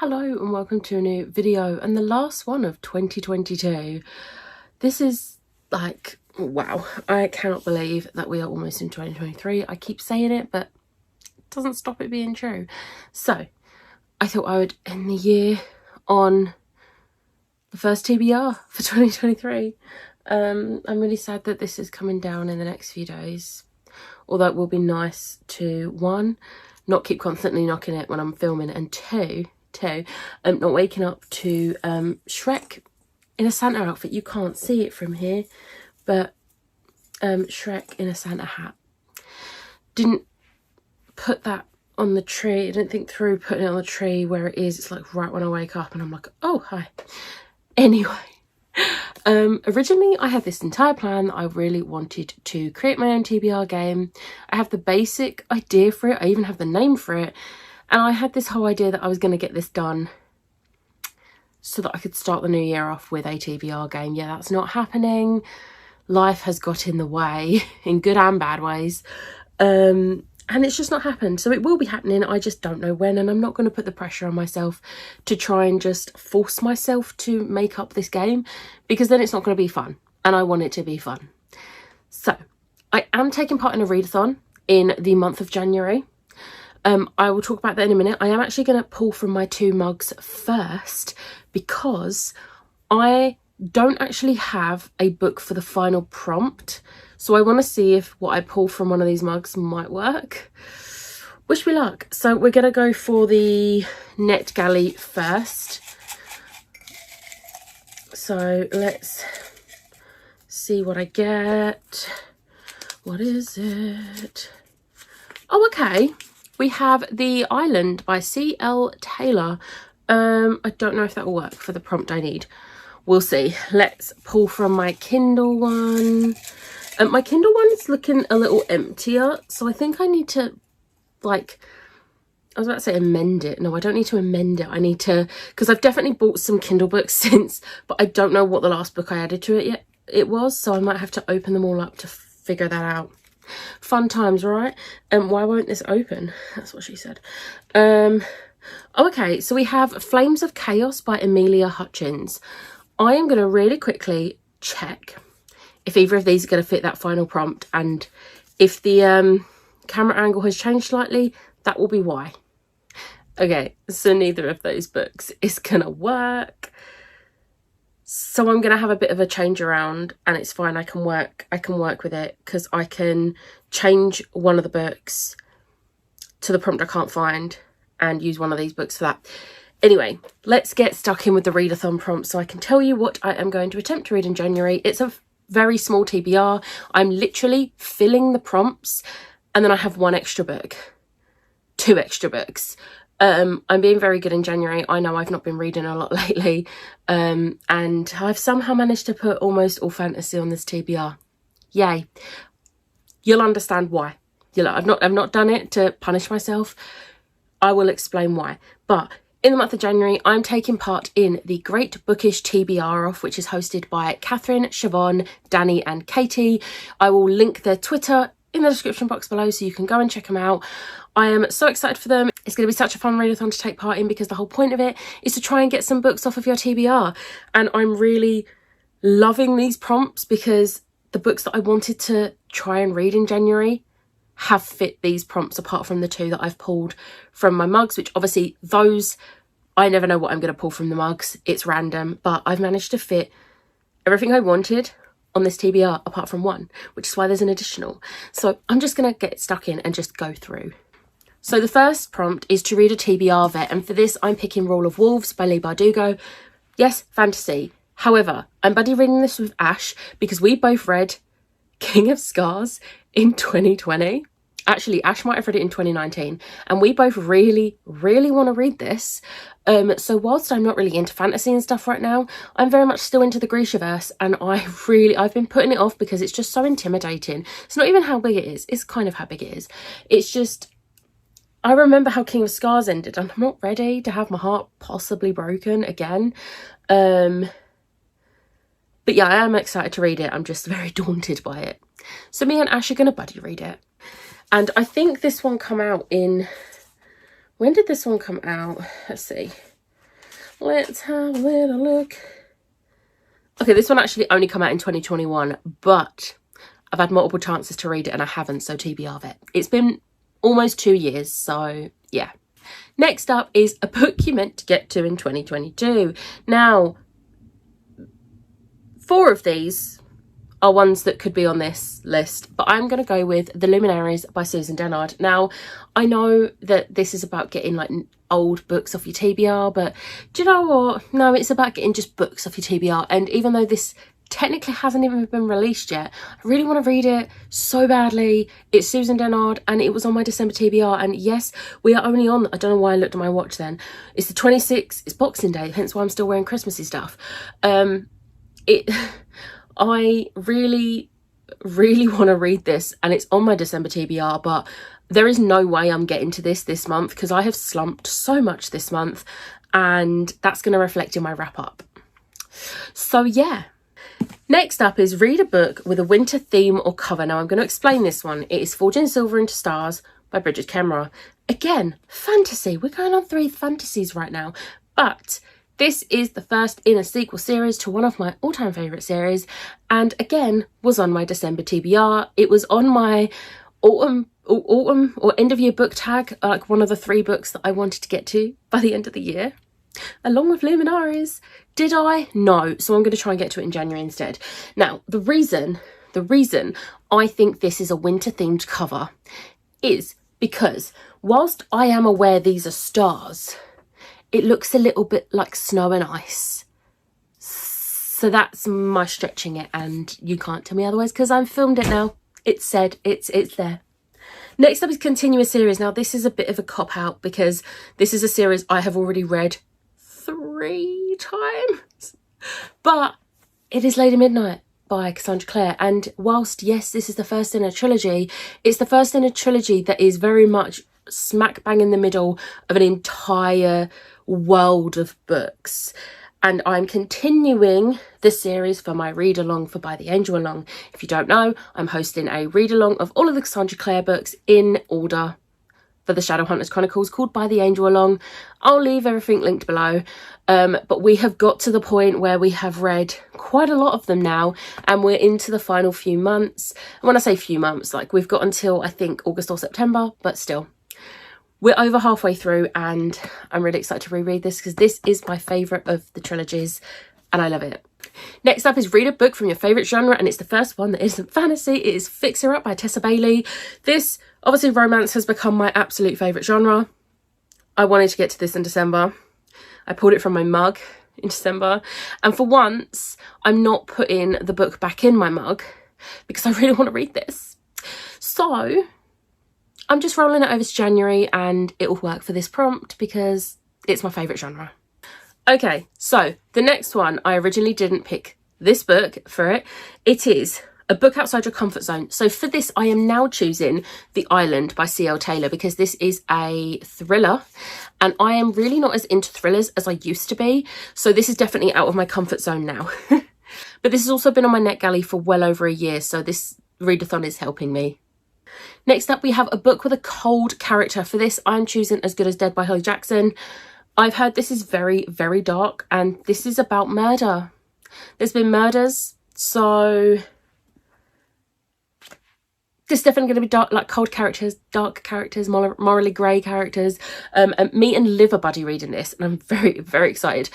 Hello and welcome to a new video and the last one of 2022. This is like, wow, I cannot believe that we are almost in 2023. I keep saying it, but it doesn't stop it being true. So I thought I would end the year on the first TBR for 2023. I'm really sad that this is coming down in the next few days, although it will be nice to, one, not keep constantly knocking it when I'm filming, and two, not waking up to Shrek in a Santa outfit. You can't see it from here, but Shrek in a Santa hat. Didn't put that on the tree. I didn't think through putting it on the tree where it is. It's like right when I wake up and I'm like, oh, hi. Anyway, originally I had this entire plan that I really wanted to create my own TBR game. I have the basic idea for it. I even have the name for it. And I had this whole idea that I was going to get this done so that I could start the new year off with a TBR game. Yeah, that's not happening. Life has got in the way in good and bad ways. And it's just not happened. So it will be happening. I just don't know when. And I'm not going to put the pressure on myself to try and just force myself to make up this game, because then it's not going to be fun. And I want it to be fun. So I am taking part in a readathon in the month of January. I will talk about that in a minute. I am actually going to pull from my 2 mugs first, because I don't actually have a book for the final prompt. So I want to see if what I pull from one of these mugs might work. Wish me luck. So we're going to go for the NetGalley first. So let's see what I get. What is it? Oh, okay. We have The Island by C.L. Taylor. I don't know if that will work for the prompt I need. We'll see. Let's pull from my Kindle one. My Kindle one's looking a little emptier, so I think I need to, like, I was about to say amend it. No, I don't need to amend it. I need to, because I've definitely bought some Kindle books since, but I don't know what the last book I added to it yet it was, so I might have to open them all up to figure that out. Fun times, right? Why won't this open? That's what she said. Okay, so we have Flames of Chaos by Amelia Hutchins. I am going to really quickly check if either of these are going to fit that final prompt, and if the camera angle has changed slightly, that will be why. Okay, so neither of those books is going to work. So I'm going to have a bit of a change around, and it's fine. I can work with it, because I can change one of the books to the prompt I can't find and use one of these books for that. Anyway, let's get stuck in with the readathon prompt so I can tell you what I am going to attempt to read in January. It's a very small TBR. I'm literally filling the prompts, and then I have 1 extra book, 2 extra books. I'm being very good in January. I know I've not been reading a lot lately, and I've somehow managed to put almost all fantasy on this TBR. Yay. You'll understand why. I've not done it to punish myself. I will explain why. But in the month of January, I'm taking part in the Great Bookish TBR off, which is hosted by Catherine, Siobhan, Danny and Katie. I will link their Twitter in the description box below so you can go and check them out. I am so excited for them. It's going to be such a fun readathon to take part in, because the whole point of it is to try and get some books off of your TBR. And I'm really loving these prompts, because the books that I wanted to try and read in January have fit these prompts, apart from the 2 that I've pulled from my mugs, which obviously those, I never know what I'm going to pull from the mugs. It's random, but I've managed to fit everything I wanted on this TBR apart from 1, which is why there's an additional. So I'm just going to get stuck in and just go through. So the first prompt is to read a TBR vet, and for this I'm picking Rule of Wolves by Leigh Bardugo. Yes, fantasy. However, I'm buddy reading this with Ash because we both read King of Scars in 2020. Actually, Ash might have read it in 2019, and we both really, really want to read this. So whilst I'm not really into fantasy and stuff right now, I'm very much still into the Grishaverse, and I've been putting it off because it's just so intimidating. It's not even how big it is. It's kind of how big it is. It's just, I remember how King of Scars ended, and I'm not ready to have my heart possibly broken again. But yeah, I am excited to read it. I'm just very daunted by it. So me and Ash are going to buddy read it. And I think this one come out in... When did this one come out? Let's see. let's have a little look. Okay, this one actually only came out in 2021, but I've had multiple chances to read it and I haven't, so TBR vet. It's been almost 2 years, so yeah. Next up is a book you meant to get to in 2022. Now, 4 of these are ones that could be on this list, but I'm going to go with The Luminaries by Susan Dennard. Now, I know that this is about getting like old books off your TBR, but do you know what? No, it's about getting just books off your TBR. And even though this technically hasn't even been released yet, I really want to read it so badly. It's Susan Dennard and it was on my December TBR, and yes, we are only on, I don't know why I looked at my watch then, it's the 26th, it's Boxing Day, hence why I'm still wearing Christmassy stuff. I really want to read this and it's on my December TBR, but there is no way I'm getting to this month because I have slumped so much this month, and that's going to reflect in my wrap up. So yeah. Next up is read a book with a winter theme or cover. Now I'm going to explain this one. It is Forging Silver into Stars by Bridget Kemmerer. Again, fantasy. We're going on 3 fantasies right now, but this is the first in a sequel series to one of my all-time favourite series, and again was on my December TBR. It was on my autumn or end of year book tag, like one of the 3 books that I wanted to get to by the end of the year, along with Luminaries. Did I? No. So I'm going to try and get to it in January instead. Now, the reason I think this is a winter themed cover is because whilst I am aware these are stars, it looks a little bit like snow and ice. So that's my stretching it, and you can't tell me otherwise because I've filmed it now. It's said, it's there. Next up is continue a series. Now this is a bit of a cop-out because this is a series I have already read 3 times. But it is Lady Midnight by Cassandra Clare. And whilst, yes, this is the first in a trilogy, it's the first in a trilogy that is very much smack bang in the middle of an entire world of books, and I'm continuing the series for my read along for By the Angel Along. If you don't know, I'm hosting a read along of all of the Cassandra Clare books in order for the Shadowhunters Chronicles called By the Angel Along. I'll leave everything linked below, but we have got to the point where we have read quite a lot of them now, and we're into the final few months. And when I say few months, like we've got until I think August or September, but still. We're over halfway through and I'm really excited to reread this because this is my favourite of the trilogies and I love it. Next up is read a book from your favourite genre, and it's the first one that isn't fantasy. It is Fix Her Up by Tessa Bailey. This, obviously romance has become my absolute favourite genre. I wanted to get to this in December. I pulled it from my mug in December, and for once I'm not putting the book back in my mug because I really want to read this. So I'm just rolling it over to January and it will work for this prompt because it's my favourite genre. Okay, so the next one, I originally didn't pick this book for it. It is a book outside your comfort zone. So for this, I am now choosing The Island by C.L. Taylor because this is a thriller and I am really not as into thrillers as I used to be. So this is definitely out of my comfort zone now. But this has also been on my NetGalley for well over a year, so this readathon is helping me. Next up, we have a book with a cold character. For this, I'm choosing As Good as Dead by Holly Jackson. I've heard this is very, very dark, and this is about murder. There's been murders, so there's definitely going to be dark, like cold characters, dark characters, morally grey characters. And me and Liv are buddy reading this, and I'm very, very excited.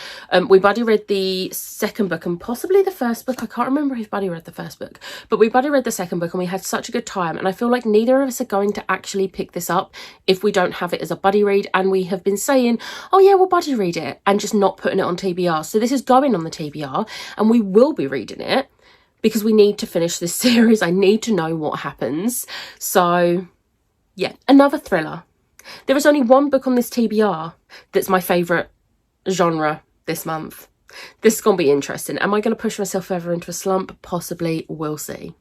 We buddy read the second book and possibly the first book. I can't remember if buddy read the first book, but we buddy read the second book and we had such a good time. And I feel like neither of us are going to actually pick this up if we don't have it as a buddy read. And we have been saying, oh yeah, we'll buddy read it, and just not putting it on TBR. So this is going on the TBR and we will be reading it, because we need to finish this series. I need to know what happens. So yeah, another thriller. There is only one book on this TBR that's my favourite genre this month. This is going to be interesting. Am I going to push myself further into a slump? Possibly, we'll see.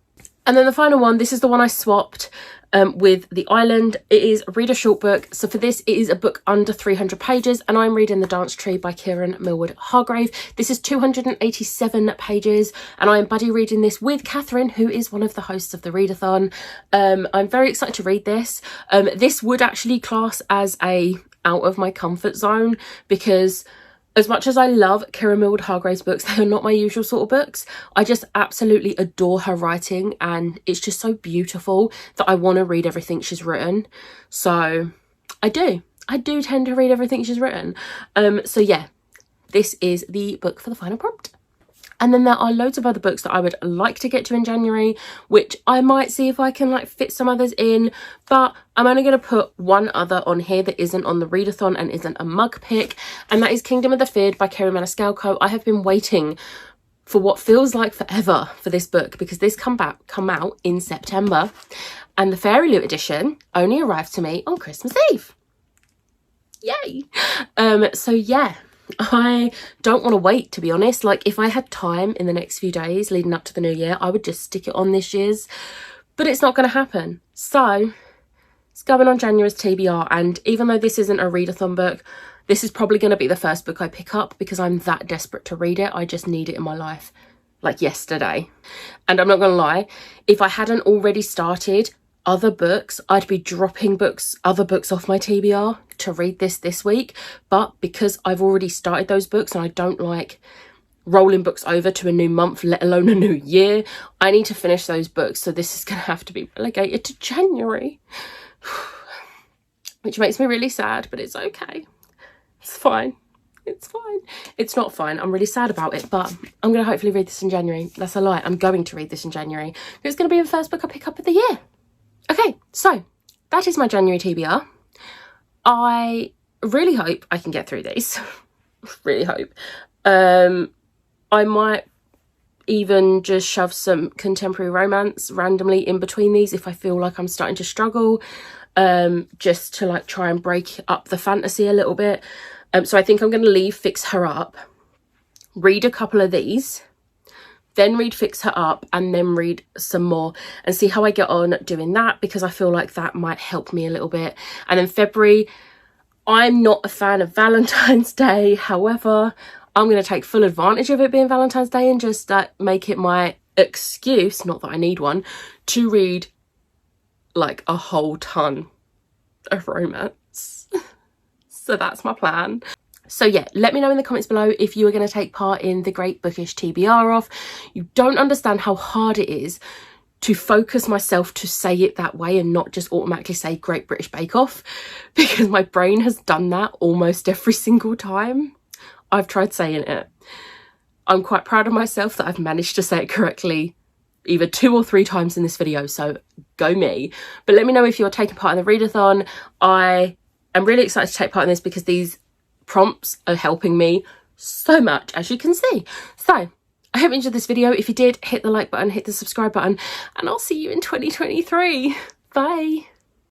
And then the final one, this is the one I swapped with The Island. It is Read a Short Book. So for this, it is a book under 300 pages, and I'm reading The Dance Tree by Kieran Millwood Hargrave. This is 287 pages, and I am buddy reading this with Catherine, who is one of the hosts of the readathon. I'm very excited to read this. This would actually class as a out of my comfort zone, because As much as I love Kira Millward Hargrave's books, they are not my usual sort of books. I just absolutely adore her writing, and it's just so beautiful that I want to read everything she's written. So I do tend to read everything she's written. So yeah, this is the book for the final prompt. And then there are loads of other books that I would like to get to in January, which I might see if I can like fit some others in, but I'm only going to put one other on here that isn't on the readathon and isn't a mug pick, and that is Kingdom of the Feared by Kerry Maniscalco. I have been waiting for what feels like forever for this book, because this come out in September, and the Fairy Loot edition only arrived to me on Christmas Eve. Yay! So yeah, I don't want to wait, to be honest. Like, if I had time in the next few days leading up to the new year, I would just stick it on this year's, but it's not going to happen. So it's going on January's TBR, and even though this isn't a readathon book, this is probably going to be the first book I pick up, because I'm that desperate to read it. I just need it in my life, like yesterday. And I'm not going to lie, if I hadn't already started other books, I'd be dropping other books off my TBR to read this week. But because I've already started those books, and I don't like rolling books over to a new month, let alone a new year, I need to finish those books. So this is going to have to be relegated to January, which makes me really sad, but it's okay. It's fine. It's fine. It's not fine. I'm really sad about it, but I'm going to hopefully read this in January. That's a lie. I'm going to read this in January. It's going to be the first book I pick up of the year. Okay, so that is my January TBR. I really hope I can get through these. Really hope. I might even just shove some contemporary romance randomly in between these if I feel like I'm starting to struggle, just to like try and break up the fantasy a little bit. So I think I'm going to leave Fix Her Up, read a couple of these, then read Fix Her Up, and then read some more and see how I get on doing that, because I feel like that might help me a little bit. And then February, I'm not a fan of Valentine's Day. However, I'm going to take full advantage of it being Valentine's Day and just make it my excuse, not that I need one, to read like a whole ton of romance. So that's my plan. So yeah, let me know in the comments below if you are going to take part in the Great Bookish TBR off. You don't understand how hard it is to focus myself to say it that way and not just automatically say Great British Bake Off, because my brain has done that almost every single time I've tried saying it. I'm quite proud of myself that I've managed to say it correctly either 2 or 3 times in this video, so go me. But let me know if you're taking part in the readathon. I am really excited to take part in this because these prompts are helping me so much, as you can see. So I hope you enjoyed this video. If you did, hit the like button, hit the subscribe button, and I'll see you in 2023. Bye.